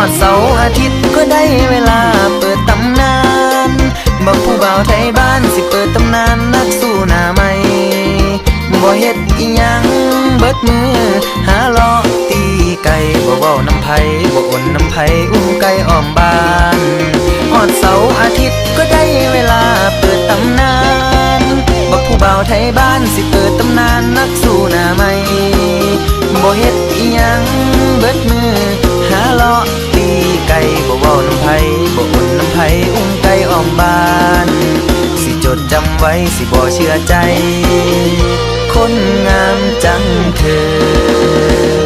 ดเสาร์อาทิตย์ก็ได้เวลาเปิดตำนานบอกผู้บ่าวไทยบ้านสิเปิดตำนานนักสู้หน้าใหม่บ่เฮ็ดอีหยังเบิดมือหาล้อตีไก่บ่เว้าน้ำไผบ่อ่นน้ำไผอุ้มไก่อ้อมบ้านฮอดเสาร์อาทิตย์ก็ได้เวลาเปิดตำนานบอกผู้บ่าวไทยบ้านสิเปิดตำนานนักสู้หน้าใหม่บ่เฮ็ดอีหยังเบิดมือหาล้อตีไก่บ่เว้าน้ำไผบ่อ่นน้ำไผอุ้มไก่อ้อมบ้านสิจดจำไว้สิบ่เชื่อใจคนงามจังเธอ